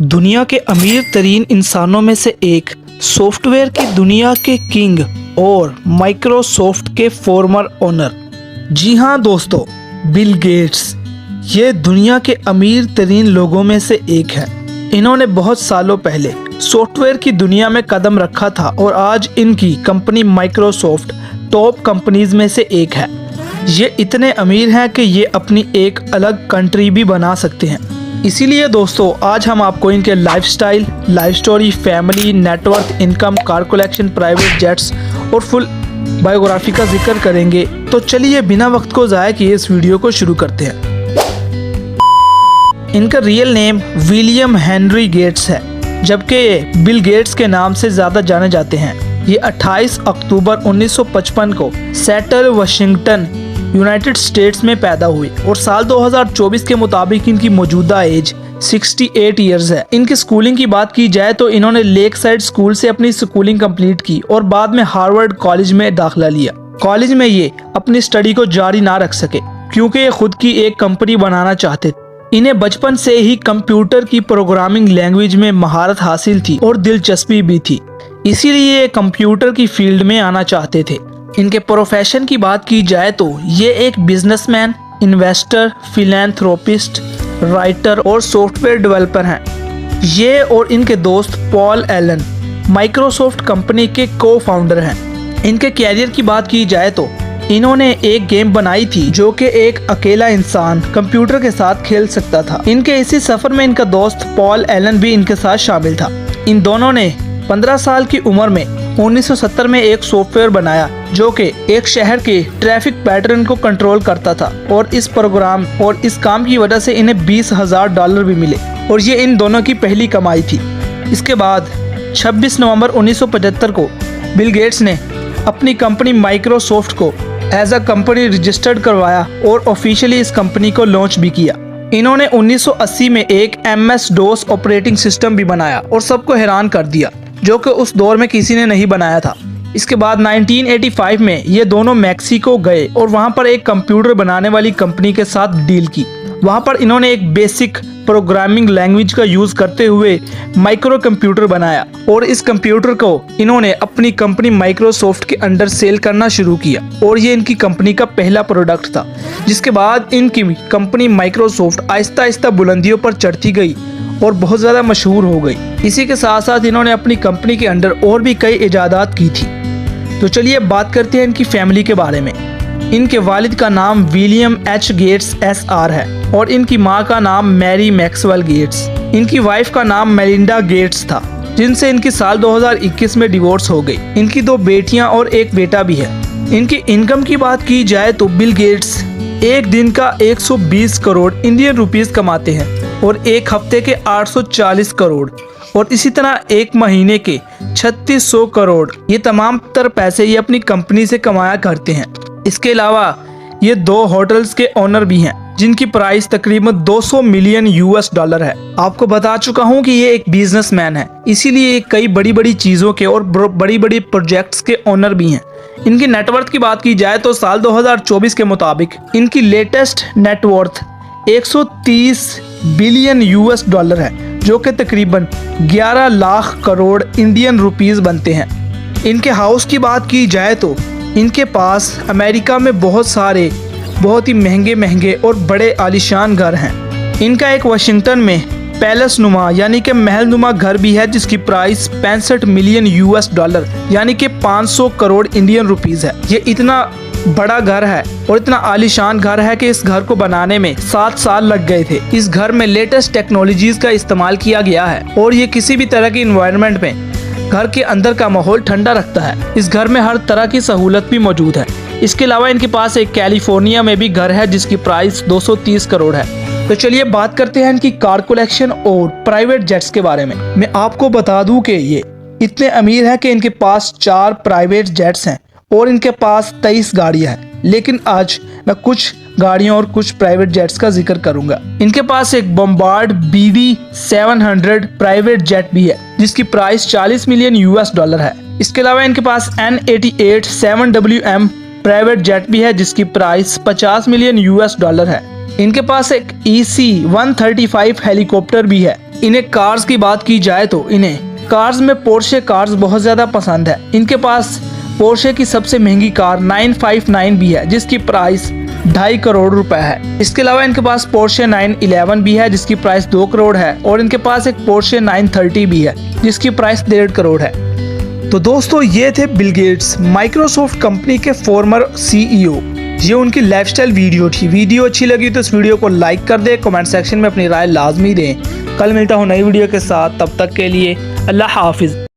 दुनिया के अमीर तरीन इंसानों में से एक, सॉफ्टवेयर की दुनिया के किंग और माइक्रोसॉफ्ट के फॉर्मर ओनर। जी हाँ दोस्तों, बिल गेट्स ये दुनिया के अमीर तरीन लोगों में से एक है। इन्होंने बहुत सालों पहले सॉफ्टवेयर की दुनिया में कदम रखा था और आज इनकी कंपनी माइक्रोसॉफ्ट टॉप कंपनीज में से एक है। ये इतने अमीर हैं कि ये अपनी एक अलग कंट्री भी बना सकते हैं। इसीलिए दोस्तों आज हम आपको इनके lifestyle, life story, family, network, income, car collection, private jets और फुल बायोग्राफी का जिक्र करेंगे। तो चलिए बिना वक्त को ज़ाया किए इस वीडियो को शुरू करते हैं। इनका real name William Henry Gates है, जबकि ये बिल गेट्स के नाम से ज़्यादा जाने जाते हैं। ये 28 अक्टूबर 1955 को सेटल, वाशिंगटन, यूनाइटेड स्टेट्स में पैदा हुए और साल 2024 के मुताबिक इनकी मौजूदा एज 68 ईयर्स है। इनकी स्कूलिंग की बात की जाए तो इन्होंने लेक साइड स्कूल से अपनी स्कूलिंग कंप्लीट की और बाद में हार्वर्ड कॉलेज में दाखिला लिया। कॉलेज में ये अपनी स्टडी को जारी ना रख सके क्योंकि ये खुद की एक कंपनी बनाना चाहते थे। इन्हें बचपन से ही कंप्यूटर की प्रोग्रामिंग लैंग्वेज में महारत हासिल थी और दिलचस्पी भी थी, इसीलिए ये कंप्यूटर की फील्ड में आना चाहते थे। इनके प्रोफेशन की बात की जाए तो ये एक बिजनेसमैन, इन्वेस्टर, फिलैंथ्रोपिस्ट, राइटर और सॉफ्टवेयर डेवलपर हैं। ये और इनके दोस्त पॉल एलन माइक्रोसॉफ्ट कंपनी के को फाउंडर हैं। इनके कैरियर की बात की जाए तो इन्होंने एक गेम बनाई थी जो कि एक अकेला इंसान कंप्यूटर के साथ खेल सकता था। इनके इसी सफर में इनका दोस्त पॉल एलन भी इनके साथ शामिल था। इन दोनों ने 15 साल की उम्र में 1970 में एक सॉफ्टवेयर बनाया जो कि एक शहर के ट्रैफिक पैटर्न को कंट्रोल करता था और इस प्रोग्राम और इस काम की वजह से इन्हें $20,000 भी मिले और ये इन दोनों की पहली कमाई थी। इसके बाद 26 नवंबर 1975 को बिल गेट्स ने अपनी कंपनी माइक्रोसॉफ्ट को एज अ कंपनी रजिस्टर्ड करवाया और ऑफिशियली इस कंपनी को लॉन्च भी किया। इन्होंने 1980 में एक MS-DOS ऑपरेटिंग सिस्टम भी बनाया और सबको हैरान कर दिया, जो कि उस दौर में किसी ने नहीं बनाया था। इसके बाद 1985 में ये दोनों मैक्सिको गए और वहां पर एक कंप्यूटर बनाने वाली कंपनी के साथ डील की। वहां पर इन्होंने एक बेसिक प्रोग्रामिंग लैंग्वेज का यूज करते हुए माइक्रो कंप्यूटर बनाया और इस कंप्यूटर को इन्होंने अपनी कंपनी माइक्रोसॉफ्ट के अंडर सेल करना शुरू किया और ये इनकी कंपनी का पहला प्रोडक्ट था। जिसके बाद इनकी कंपनी माइक्रोसॉफ्ट आहिस्ता आहिस्ता बुलंदियों पर चढ़ती गई और बहुत ज़्यादा मशहूर हो गई। इसी के साथ साथ इन्होंने अपनी कंपनी के अंडर और भी कई इजादात की थी। तो चलिए बात करते हैं इनकी फैमिली के बारे में। इनके वालिद का नाम विलियम H. गेट्स SR है और इनकी माँ का नाम मैरी मैक्सवेल गेट्स। इनकी वाइफ का नाम मेलिंडा गेट्स था, जिनसे इनकी साल 2021 में डिवोर्स हो गई। इनकी 2 बेटियां और एक बेटा भी है। इनकी इनकम की बात की जाए तो बिल गेट्स एक दिन का 120 करोड़ इंडियन रुपीस कमाते हैं और एक हफ्ते के 840 करोड़ और इसी तरह एक महीने के 3600 करोड़। ये तमाम तर पैसे ये अपनी कंपनी से कमाया करते हैं। इसके अलावा ये 2 होटल्स के ओनर भी हैं जिनकी प्राइस तकरीबन $200 मिलियन है। आपको बता चुका हूँ कि ये एक बिजनेसमैन है, इसीलिए ये कई बड़ी बड़ी चीज़ों के और बड़ी बड़ी प्रोजेक्ट्स के ओनर भी हैं। इनकी नेटवर्थ की बात की जाए तो साल 2024 के मुताबिक इनकी लेटेस्ट नेटवर्थ 130 बिलियन है, जो कि तकरीबन 11 लाख करोड़ इंडियन रुपीस बनते हैं। इनके हाउस की बात की जाए तो इनके पास अमेरिका में बहुत सारे बहुत ही महंगे महंगे और बड़े आलीशान घर हैं। इनका एक वाशिंगटन में पैलेस नुमा यानी कि महल नुमा घर भी है जिसकी प्राइस $65 मिलियन यानी कि 500 करोड़ इंडियन रुपीस है। ये इतना बड़ा घर है और इतना आलीशान घर है कि इस घर को बनाने में 7 साल लग गए थे। इस घर में लेटेस्ट टेक्नोलॉजीज का इस्तेमाल किया गया है और ये किसी भी तरह की इन्वायरमेंट में घर के अंदर का माहौल ठंडा रखता है। इस घर में हर तरह की सहूलत भी मौजूद है। इसके अलावा इनके पास एक कैलिफोर्निया में भी घर है जिसकी प्राइस 230 करोड़ है। तो चलिए बात करते हैं इनकी कार कलेक्शन और प्राइवेट जेट्स के बारे में। मैं आपको बता दूं कि ये इतने अमीर हैं कि इनके पास 4 प्राइवेट जेट्स हैं और इनके पास 23 गाड़ियां हैं। लेकिन आज मैं कुछ गाड़ियों और कुछ प्राइवेट जेट्स का जिक्र करूंगा। इनके पास एक बम्बार्ड BD700 प्राइवेट जेट भी है जिसकी प्राइस $40 मिलियन है। इसके अलावा इनके पास N88 7WM प्राइवेट जेट भी है जिसकी प्राइस $50 मिलियन है। इनके पास एक EC-135 हेलीकॉप्टर भी है इन्हें कार्स की बात की जाए तो इन्हें कार्स में पोर्शे कार्स बहुत ज़्यादा पसंद है। इनके पास पोर्शे की सबसे महंगी कार 959 भी है जिसकी प्राइस 2.5 करोड़ रुपए है। इसके अलावा इनके पास पोर्शे 911 भी है जिसकी प्राइस 2 करोड़ है और इनके पास एक पोर्शे 930 भी है जिसकी प्राइस 1.5 करोड़ है। तो दोस्तों ये थे बिल गेट्स, माइक्रोसॉफ्ट कंपनी के फॉर्मर CEO। ये उनकी लाइफस्टाइल वीडियो थी। वीडियो अच्छी लगी तो इस वीडियो को लाइक कर दे, कमेंट सेक्शन में अपनी राय लाजमी दें। कल मिलता हूँ नई वीडियो के साथ, तब तक के लिए अल्लाह हाफिज़।